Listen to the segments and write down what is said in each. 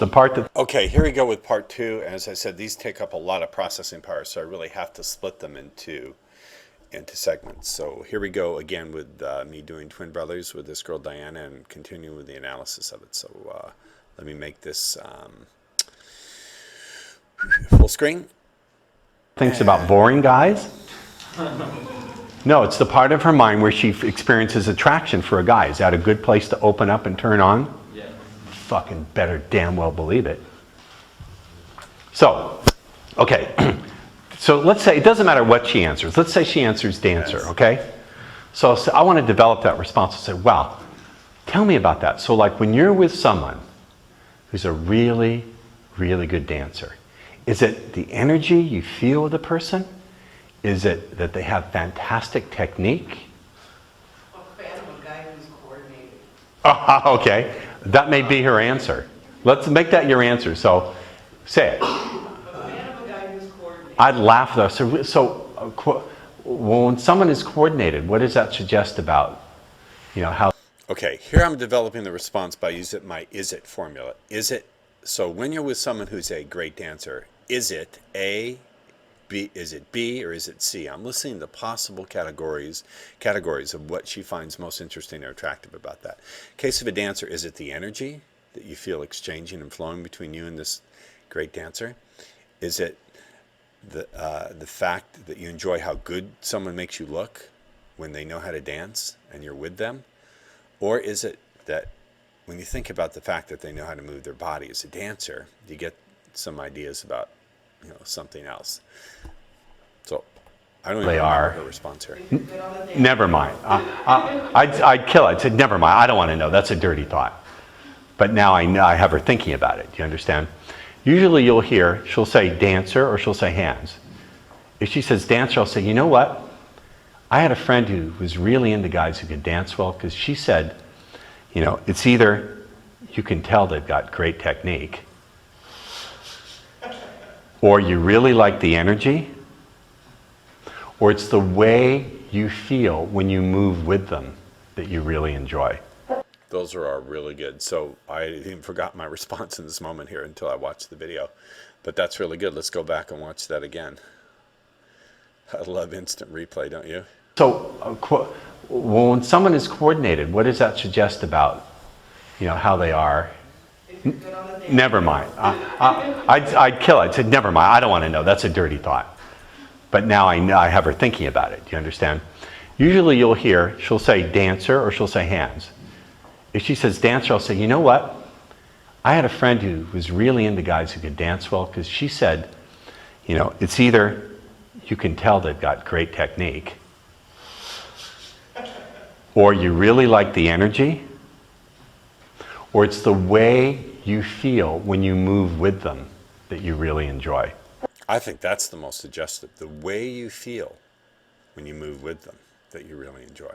the part that... Okay, here we go with part two. As I said, these take up a lot of processing power, so I really have to split them into segments. So here we go again with me doing Twin Brothers with this girl Diana and continuing with the analysis of it. So let me make this full screen. Thinks about boring guys? No, it's the part of her mind where she experiences attraction for a guy. Is that a good place to open up and turn on? Yeah. Fucking better damn well believe it. So, okay. So let's say, it doesn't matter what she answers. Let's say she answers dancer, Yes. okay? So I want to develop that response and say, wow, tell me about that. So like when you're with someone who's a really, really good dancer, is it the energy you feel with the person? Is it that they have fantastic technique? I'm a fan of a guy who's coordinated. Oh, okay. That may be her answer. Let's make that your answer. So say it. I'm a fan of a guy who's coordinated. I'd laugh though. When someone is coordinated, what does that suggest about, how? Okay, here I'm developing the response by using my is it formula. Is it, so when you're with someone who's a great dancer, is it A, B, is it B, or is it C? I'm listing the possible categories of what she finds most interesting or attractive about that. In case of a dancer, is it the energy that you feel exchanging and flowing between you and this great dancer? Is it the fact that you enjoy how good someone makes you look when they know how to dance and you're with them? Or is it that when you think about the fact that they know how to move their body as a dancer, you get some ideas about something else? So I don't even know her response here. Never mind. I'd kill it. I'd say, never mind. I don't want to know. That's a dirty thought. But now I know, I have her thinking about it. Do you understand? Usually you'll hear, she'll say dancer or she'll say hands. If she says dancer, I'll say, you know what? I had a friend who was really into guys who could dance well because she said, it's either you can tell they've got great technique or you really like the energy, or it's the way you feel when you move with them that you really enjoy. Those are all really good. So I even forgot my response in this moment here until I watched the video. But that's really good. Let's go back and watch that again. I love instant replay, don't you? So when someone is coordinated, what does that suggest about, how they are? Never mind. I'd kill it. I'd say, never mind. I don't want to know. That's a dirty thought. But now I know, I have her thinking about it. Do you understand? Usually you'll hear, she'll say dancer or she'll say hands. If she says dancer, I'll say, you know what? I had a friend who was really into guys who could dance well because she said, it's either you can tell they've got great technique or you really like the energy, or it's the way you feel when you move with them that you really enjoy. I think that's the most suggestive. The way you feel when you move with them that you really enjoy.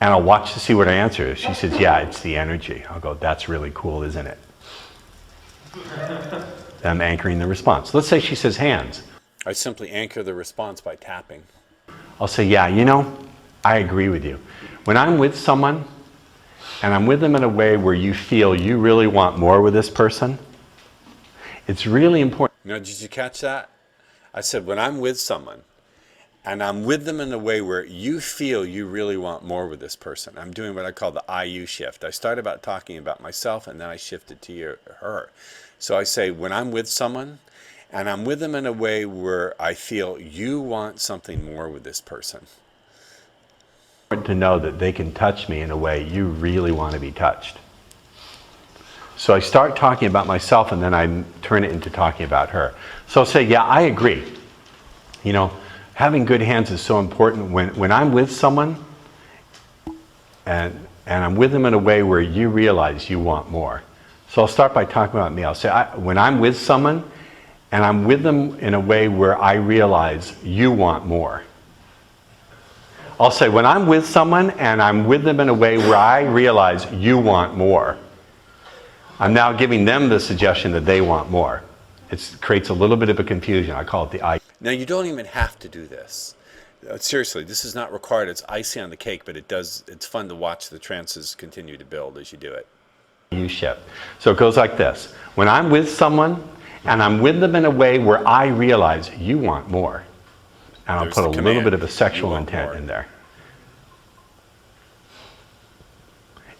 And I'll watch to see what her answer is. She says, yeah, it's the energy. I'll go, that's really cool, isn't it? I'm anchoring the response. Let's say she says hands. I simply anchor the response by tapping. I'll say, yeah, I agree with you. When I'm with someone, and I'm with them in a way where you feel you really want more with this person, it's really important. Did you catch that? I said, when I'm with someone, and I'm with them in a way where you feel you really want more with this person. I'm doing what I call the IU shift. I started about talking about myself, and then I shifted to her. So I say, when I'm with someone, and I'm with them in a way where I feel you want something more with this person. To know that they can touch me in a way you really want to be touched. So I start talking about myself, and then I turn it into talking about her. So I'll say, yeah, I agree. Having good hands is so important. When I'm with someone and I'm with them in a way where you realize you want more. So I'll start by talking about me. I'll say, when I'm with someone and I'm with them in a way where I realize you want more. I'll say, when I'm with someone and I'm with them in a way where I realize you want more. I'm now giving them the suggestion that they want more. It creates a little bit of a confusion. I call it the I. Now, you don't even have to do this. Seriously, this is not required. It's icing on the cake, but it's fun to watch the trances continue to build as you do it. You shift. So it goes like this. When I'm with someone, and I'm with them in a way where I realize you want more. And I'll There's put a the little command. bit of a You sexual want intent more. in there.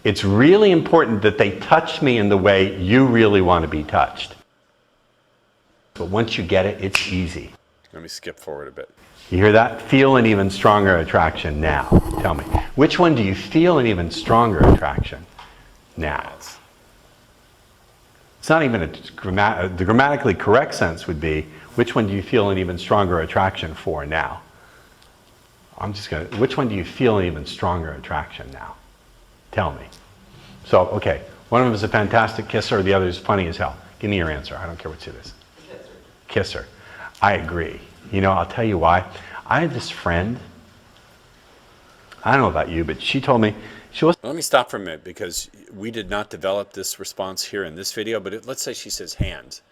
It's really important that they touch me in the way you really want to be touched. But once you get it, it's easy. Let me skip forward a bit. You hear that? Feel an even stronger attraction now. Tell me, which one do you feel an even stronger attraction now? It's not even the grammatically correct sense would be, which one do you feel an even stronger attraction for now? Which one do you feel an even stronger attraction now? Tell me. So, okay, one of them is a fantastic kisser, the other is funny as hell. Give me your answer. I don't care which it is. Kisser. I agree. You know, I'll tell you why. I had this friend, I don't know about you, but she told me she was. Let me stop for a minute because we did not develop this response here in this video, but let's say she says hands.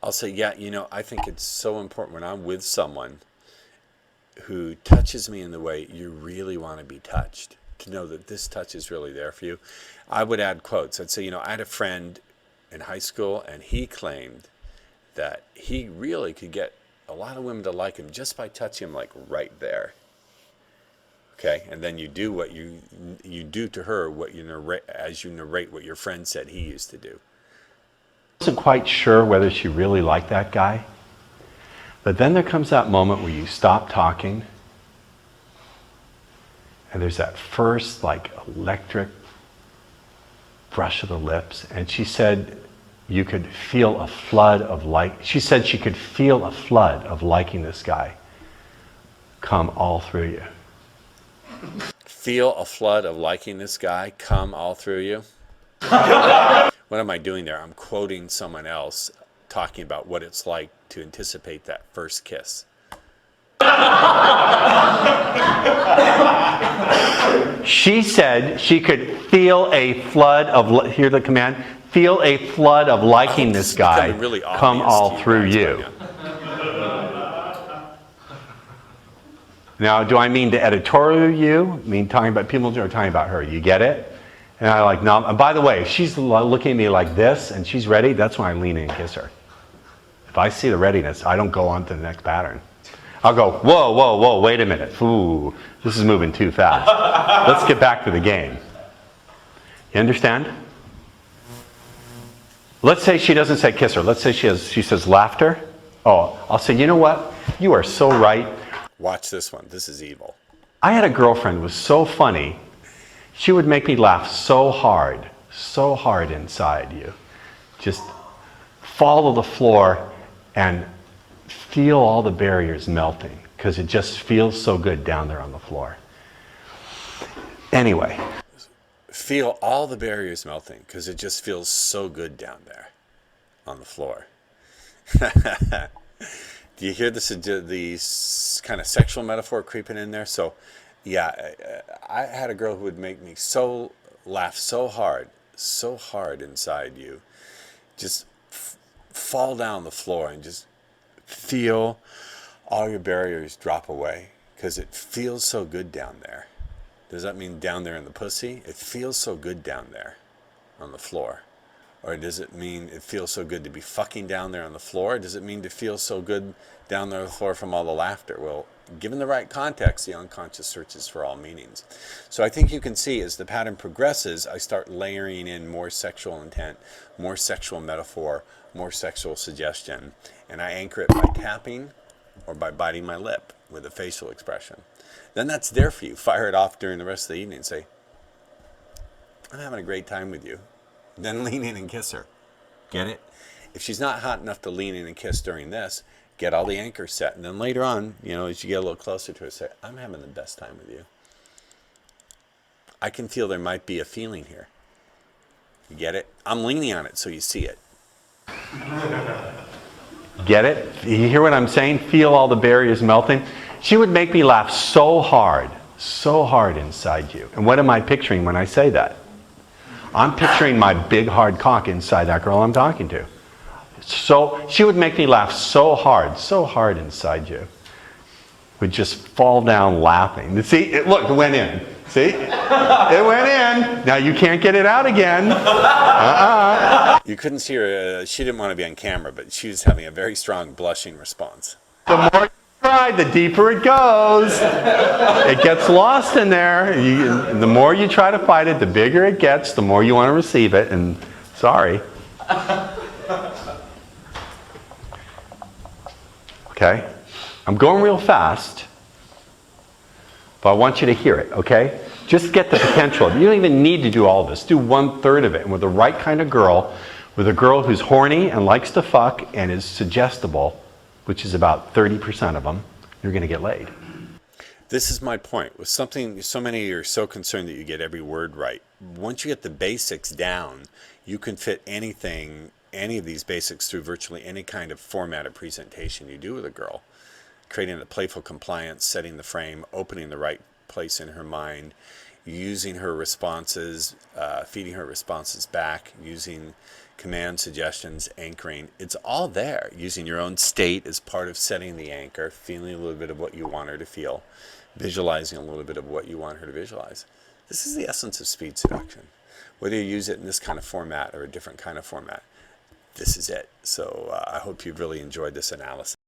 I'll say, yeah, you know, I think it's so important when I'm with someone who touches me in the way you really want to be touched, to know that this touch is really there for you. I would add quotes. I'd say, you know, I had a friend in high school and he claimed that he really could get a lot of women to like him just by touching him like right there. Okay, and then you do what you do to her what you narrate as you narrate what your friend said he used to do. I wasn't quite sure whether she really liked that guy. But then there comes that moment where you stop talking and there's that first like electric brush of the lips, and she said you could feel a flood of she said she could feel a flood of liking this guy come all through you. Feel a flood of liking this guy come all through you? What am I doing there? I'm quoting someone else talking about what it's like to anticipate that first kiss. She said she could feel a flood of, hear the command, feel a flood of liking this guy really come obvious all to through guys you. right now. Now, do I mean to editorial you? I mean talking about people or talking about her? You get it? And I like, no. And by the way, if she's looking at me like this and she's ready, that's when I lean in and kiss her. If I see the readiness, I don't go on to the next pattern. I'll go, whoa, whoa, whoa, wait a minute. Ooh, this is moving too fast. Let's get back to the game. You understand? Let's say she doesn't say kiss her. Let's say she says laughter. Oh, I'll say, you know what? You are so right. Watch this one. This is evil. I had a girlfriend who was so funny. She would make me laugh so hard inside you. Just fall to the floor and feel all the barriers melting because it just feels so good down there on the floor. Anyway. Feel all the barriers melting because it just feels so good down there on the floor. Do you hear the kind of sexual metaphor creeping in there? So, yeah, I had a girl who would make me laugh so hard inside you, just fall down the floor and just feel all your barriers drop away because it feels so good down there. Does that mean down there in the pussy? It feels so good down there on the floor. Or does it mean it feels so good to be fucking down there on the floor? Or does it mean to feel so good down there on the floor from all the laughter? Well, given the right context, the unconscious searches for all meanings. So I think you can see as the pattern progresses, I start layering in more sexual intent, more sexual metaphor, more sexual suggestion. And I anchor it by tapping or by biting my lip with a facial expression. Then that's there for you. Fire it off during the rest of the evening and say, I'm having a great time with you. Then lean in and kiss her. Get it? If she's not hot enough to lean in and kiss during this, get all the anchors set. And then later on, you know, as you get a little closer to her, say, I'm having the best time with you. I can feel there might be a feeling here. You get it? I'm leaning on it so you see it. Get it? You hear what I'm saying? Feel all the barriers melting? She would make me laugh so hard inside you. And what am I picturing when I say that? I'm picturing my big hard cock inside that girl I'm talking to. So she would make me laugh so hard inside you. Would just fall down laughing. See, look, it went in. See? It went in. Now you can't get it out again. You couldn't see her. She didn't want to be on camera, but she was having a very strong blushing response. The more you try, the deeper it goes. It gets lost in there. The more you try to fight it, the bigger it gets, the more you want to receive it, and sorry. Okay? I'm going real fast, but I want you to hear it, okay? Just get the potential. You don't even need to do all this. Do 1/3 of it. And with the right kind of girl, with a girl who's horny and likes to fuck and is suggestible, which is about 30% of them, you're going to get laid. This is my point. With something, so many are so concerned that you get every word right. Once you get the basics down, you can fit anything, any of these basics through virtually any kind of format of presentation you do with a girl. Creating the playful compliance, setting the frame, opening the right place in her mind, using her responses, feeding her responses back, using command suggestions, anchoring. It's all there. Using your own state as part of setting the anchor, feeling a little bit of what you want her to feel, visualizing a little bit of what you want her to visualize. This is the essence of speed seduction. Whether you use it in this kind of format or a different kind of format, this is it. So I hope you've really enjoyed this analysis.